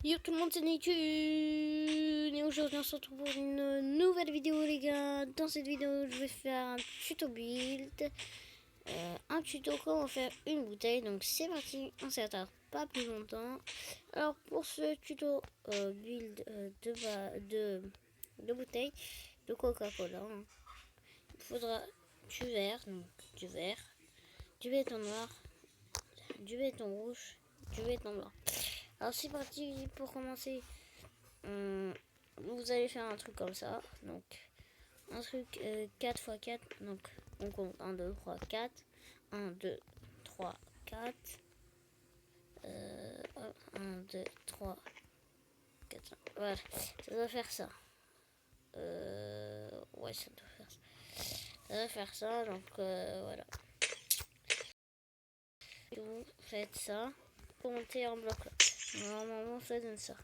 Yo tout le monde, c'est Nitu et aujourd'hui on se retrouve pour une nouvelle vidéo les gars. Dans cette vidéo je vais faire un tuto build, un tuto comment faire une bouteille. Donc c'est parti, on s'attarde pas plus longtemps. Alors pour ce tuto build de bouteille de Coca-Cola, il faudra du verre, du béton noir, du béton rouge, du béton blanc. Alors c'est parti pour commencer. Vous allez faire un truc comme ça. Donc un truc 4 x 4. Donc on compte 1, 2, 3, 4. 1, 2, 3, 4. 1, 2, 3, 4, 5. Voilà, ça doit faire ça. Ouais, ça doit faire ça. Ça doit faire ça, donc voilà. Vous faites ça. Pour monter en bloc là. Normalement, ça donne ça.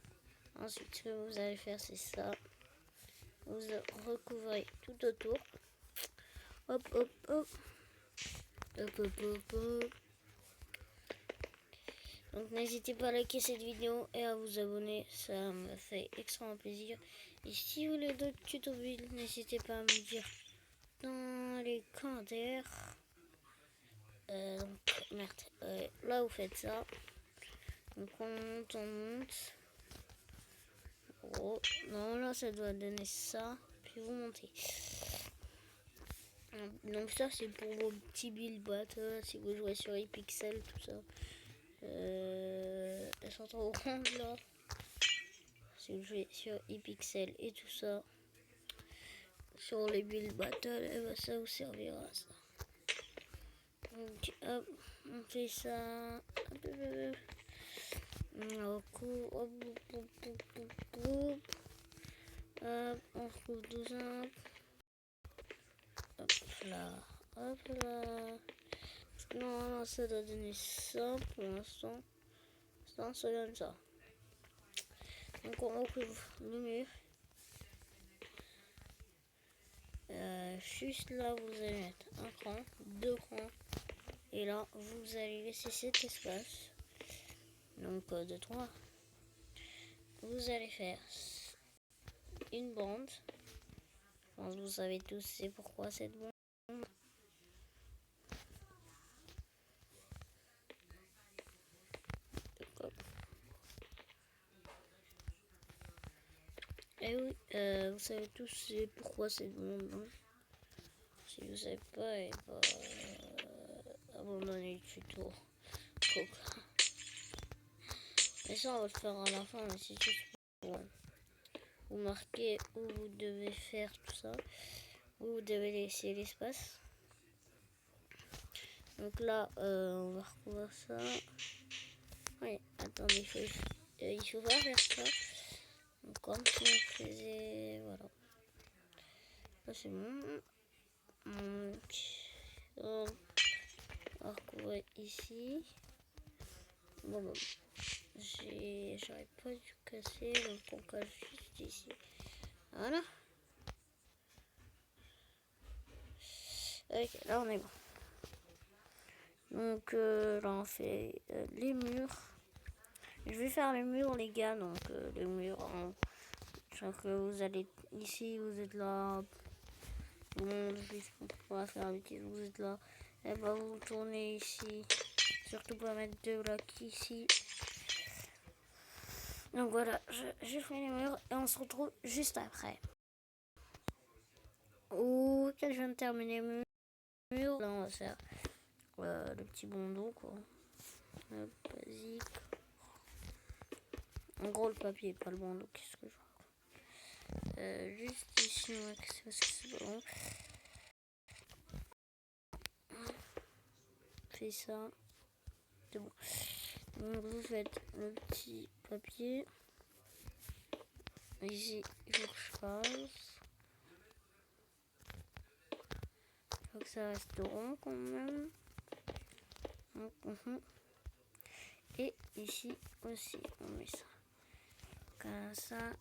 Ensuite, ce que vous allez faire, c'est ça. Vous recouvrez tout autour. Hop, hop, hop. Hop, hop, hop, hop. Donc n'hésitez pas à liker cette vidéo et à vous abonner, ça me fait extrêmement plaisir. Et si vous voulez d'autres tutos build, n'hésitez pas à me dire dans les commentaires. Donc merde, là vous faites ça. Donc on monte. Oh, non, là ça doit donner ça. Puis vous montez. Donc ça c'est pour vos petits build battle, si vous jouez sur iPixel, tout ça. Elles sont trop grandes là. Si vous jouez sur iPixel et tout ça, sur les build battle, et ben ça vous servira ça. Donc hop, on fait ça. On recouvre, hop, on retrouve tout ça. Hop là, hop là. Non, ça doit donner ça pour l'instant. Ça donne ça. Donc on recouvre le mur. Juste là, vous allez mettre un cran, deux crans. Et là, vous allez laisser cet espace. Donc de 3. Vous allez faire une bande. Je pense que vous savez tous c'est pourquoi cette bande. Et oui, vous savez tous c'est pourquoi cette bande. Hein. Si vous savez pas, et bah, abandonnez le tuto. Mais ça, on va le faire à la fin, mais c'est juste pour vous marquer où vous devez faire tout ça. Où vous devez laisser l'espace. Donc là, on va recouvrir ça. Oui, attendez, il faut pas faire ça. Donc, comme si on faisait. Voilà. Là, c'est bon. Donc, on va recouvrir ici. Bon, j'aurais pas dû casser, donc on casse juste ici. Voilà. Ok, là on est bon. Donc là on fait les murs. Je vais faire les murs les gars, donc les murs en... que vous allez ici, vous êtes là. Bon, on va faire l'utile, vous êtes là. Et bah vous tournez ici. Surtout pas mettre deux blocs ici. Donc voilà, je fais les murs et on se retrouve juste après. Ok, je viens de terminer les murs. Là on va faire le petit bandeau quoi. Hop, basique. En gros le papier, pas le bandeau, qu'est-ce que je vois. Juste ici, c'est parce que c'est bon. Fait ça. C'est bon. Donc vous faites le petit papier. Ici, il faut que je fasse. Il faut que ça reste rond quand même. Et ici aussi, on met ça. Comme ça.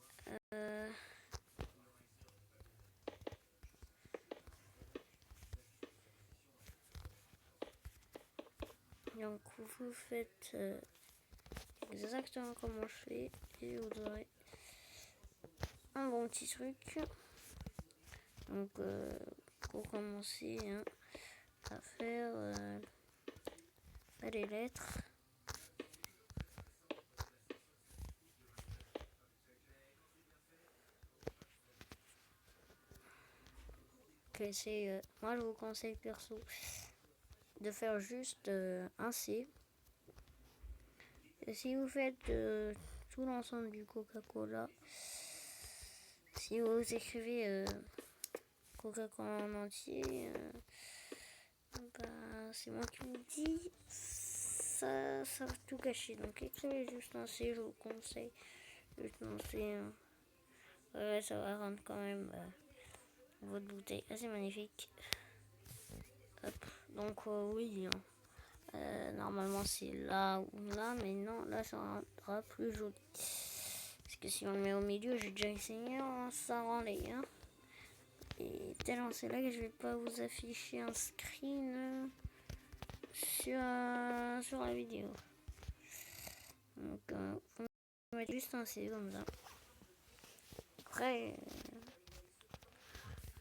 Donc vous faites exactement comment je fais et vous aurez un bon petit truc. Donc pour commencer à faire les lettres. Que c'est moi je vous conseille perso de faire juste un C. Et si vous faites tout l'ensemble du Coca-Cola, si vous écrivez Coca-Cola en entier, c'est moi qui vous dis, ça va tout gâcher. Donc écrivez juste un C, je vous conseille. Juste un C. Ouais, ça va rendre quand même votre bouteille assez magnifique. Hop. Donc oui, normalement c'est là ou là, mais non, là ça rendra plus joli. Parce que si on le met au milieu, j'ai déjà essayé, ça rend les. Et tellement c'est là que je vais pas vous afficher un screen sur la vidéo. Donc on va mettre juste un C comme ça. Après,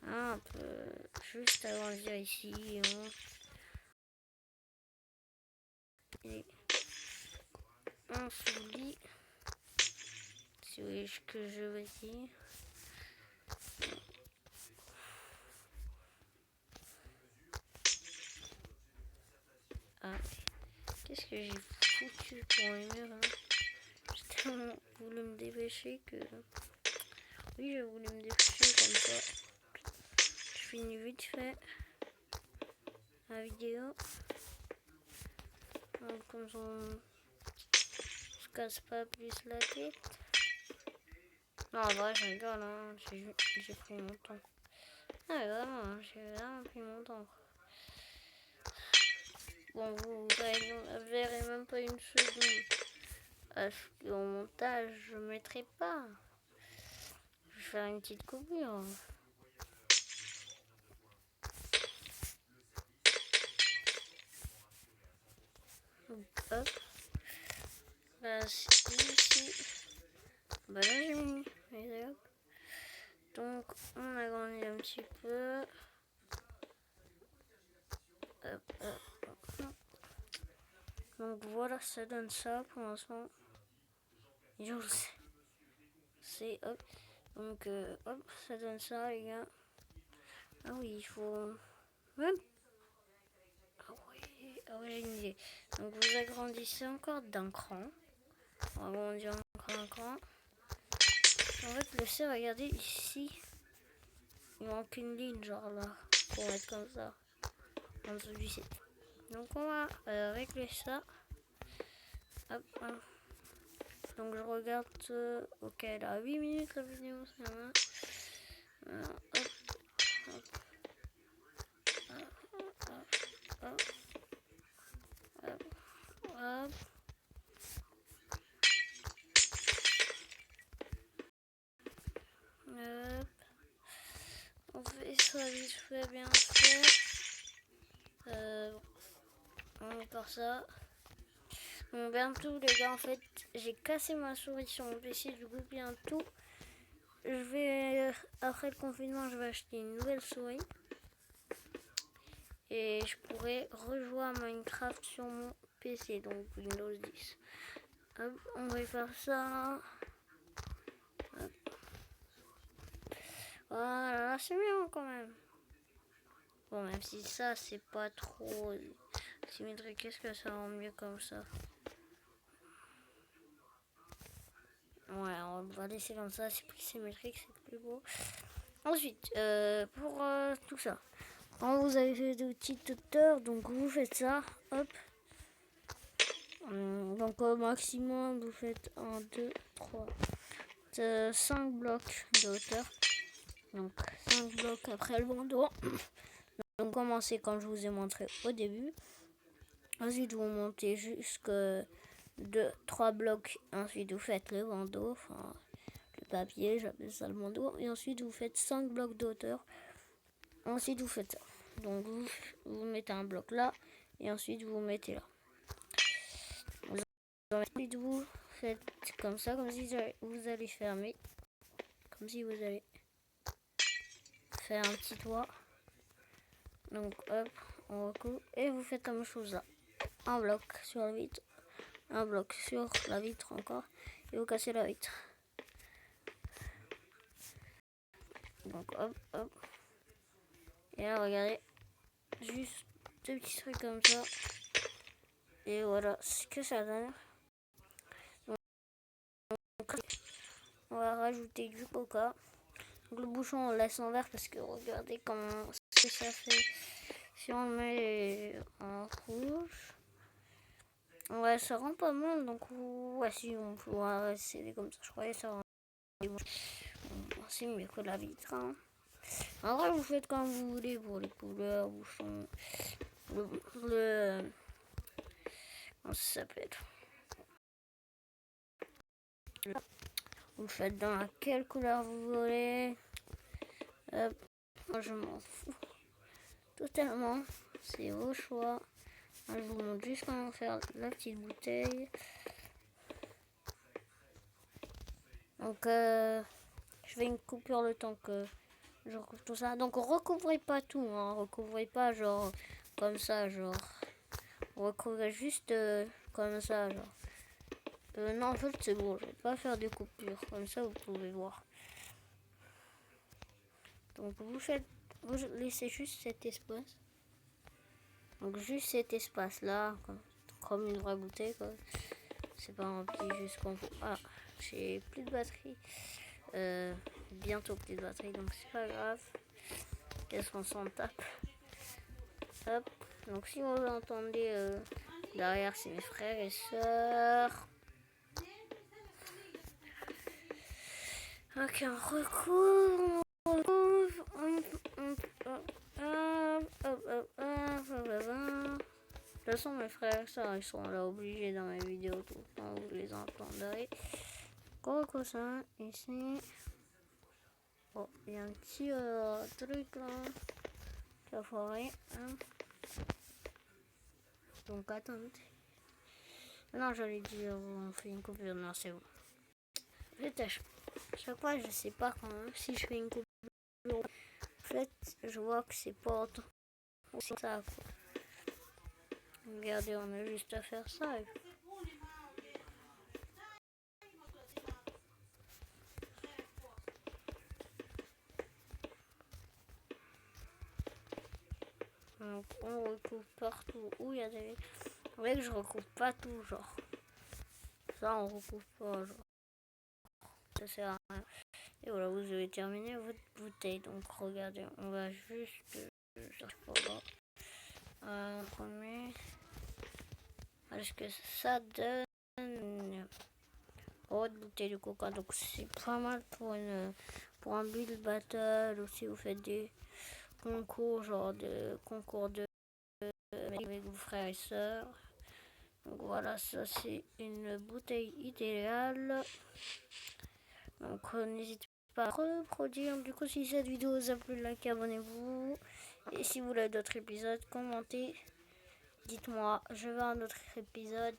un peu juste agrandir ici. Et on s'oublie. Si vous voyez ce que je veux dire. Ah, qu'est-ce que j'ai foutu pour les murs là? J'ai tellement voulu me dépêcher que... Oui, j'ai voulu me dépêcher comme ça. Je finis vite fait la vidéo. Donc, comme ça, on se casse pas plus la tête. Non, en vrai, je rigole, hein. J'ai pris mon temps. Ah, vraiment, j'ai vraiment pris mon temps. Bon, vous verrez même pas une seconde. Parce qu'au montage, je ne mettrai pas. Je vais faire une petite coupure. Donc, hop. Là, c'est ici. Bah là, j'ai mis. Donc, on agrandit un petit peu. Hop, hop, hop. Donc, voilà, ça donne ça pour l'instant. Je le sais. C'est hop. Donc, hop, ça donne ça, les gars. Ah oui, il faut même. Ah ouais, j'ai une idée. Donc, vous agrandissez encore d'un cran. On agrandit encore un cran. En fait, le C, regardez ici. Il manque une ligne, genre là. Pour mettre comme ça. En dessous du C. Donc, on va régler ça. Hop, hop. Donc je regarde, ok, là 8 minutes la vidéo, ça va. Hop, hop, hop, hop, hop, hop. Hop. On fait ça vite fait, bien fait. On va faire ça. Bon, bientôt les gars, en fait, j'ai cassé ma souris sur mon PC, du coup bientôt, je vais, après le confinement, je vais acheter une nouvelle souris. Et je pourrais rejouer à Minecraft sur mon PC, donc Windows 10. Hop, on va faire ça. Hop. Voilà, c'est bien quand même. Bon, même si ça, c'est pas trop symétrique, qu'est-ce que ça rend mieux comme ça? Ouais, on va laisser comme ça, c'est plus symétrique, c'est plus beau. Ensuite, pour tout ça, quand vous avez fait de petites hauteurs, donc vous faites ça, hop. Donc au maximum, vous faites 1, 2, 3, 5 blocs de hauteur. Donc 5 blocs après le bandeau. Donc commencez comme je vous ai montré au début. Ensuite vous montez jusqu'à 3 blocs. Ensuite vous faites le bandeau, enfin le papier, j'appelle ça le bandeau. Et ensuite vous faites 5 blocs de hauteur. Ensuite vous faites ça. Donc vous mettez un bloc là. Et ensuite vous mettez là. Ensuite vous faites comme ça, comme si vous allez fermer. Comme si vous allez faire un petit toit. Donc hop, on recouvre. Et vous faites la même chose là. Un bloc sur la vitre. Un bloc sur la vitre encore. Et vous cassez la vitre. Donc hop, hop. Et là, regardez. Juste deux petits trucs comme ça. Et voilà ce que ça donne. Donc, on va rajouter du coca. Donc, le bouchon, on le laisse en vert parce que regardez comment ce que ça fait. Si on le met en rouge. Ouais, ça rend pas mal. Donc, ouais, si on peut rester comme ça, je croyais ça rend. Bon, c'est mieux que la vitre. Hein. En vrai, vous faites comme vous voulez pour les couleurs, bouchons. Comment ça s'appelle? Vous faites dans laquelle couleur vous voulez. Moi, je m'en fous totalement. C'est vos choix. Moi, je vous montre juste comment faire la petite bouteille. Donc, je fais une coupure le temps que je recouvre tout ça. Donc, recouvrez pas tout. Hein. Recouvrez pas genre comme ça, genre. Recouvrez juste comme ça, genre. Non, en fait, c'est bon. Je vais pas faire de coupure. Comme ça, vous pouvez voir. Donc, vous laissez juste cet espace. Donc, juste cet espace-là, comme une vraie bouteille, quoi. C'est pas rempli jusqu'en fond. Ah, j'ai plus de batterie. Bientôt plus de batterie, donc c'est pas grave. Qu'est-ce qu'on s'en tape. Hop. Donc, si vous entendez derrière, c'est mes frères et sœurs. Ok, on recouvre. De toute façon, mes frères, ça, ils sont là obligés dans mes vidéos tout le temps, vous les entendrez. Coco ça, ici. Bon, il y a un petit truc là qui a foiré. Hein. Donc attendez. Non, j'allais dire, on fait une coupure. Non, c'est bon. En fait, à chaque fois, je sais pas quand si je fais une coupure. En fait, je vois que c'est pas autant. C'est ça, quoi. Regardez, on a juste à faire ça. Donc, on recouvre partout où il y a des... Vous voyez que je recouvre pas tout, genre. Ça, on recouvre pas, genre. Ça sert à rien. Et voilà, vous avez terminé votre bouteille. Donc, regardez, on va juste... je sais pas là. Premier... Est-ce que ça donne votre bouteille de coca? Donc c'est pas mal pour un build battle ou si vous faites des concours, genre de concours de avec vos frères et sœurs. Donc voilà, ça c'est une bouteille idéale. Donc n'hésitez pas à reproduire. Du coup, si cette vidéo vous a plu, likez, abonnez-vous. Et si vous voulez d'autres épisodes, commentez. Dites-moi, je veux un autre épisode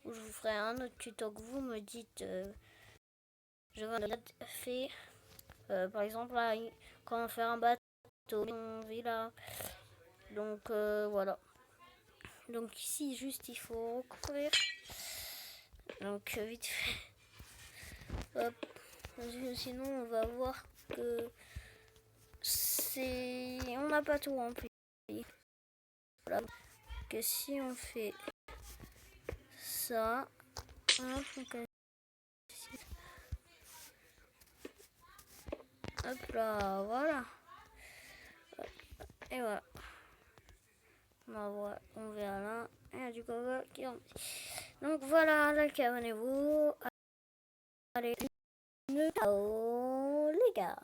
où je vous ferai un autre tuto que vous me dites. Je veux un autre fait. Par exemple, là, comment faire un bateau, une villa. Donc voilà. Donc ici, juste il faut recouvrir. Donc vite fait. Hop. Sinon, on va voir que c'est. On n'a pas tout rempli. Voilà. Que si on fait ça, hop là, voilà. Et voilà. On verra là. Et du coup, donc voilà, like, abonnez-vous. Allez, ciao les gars.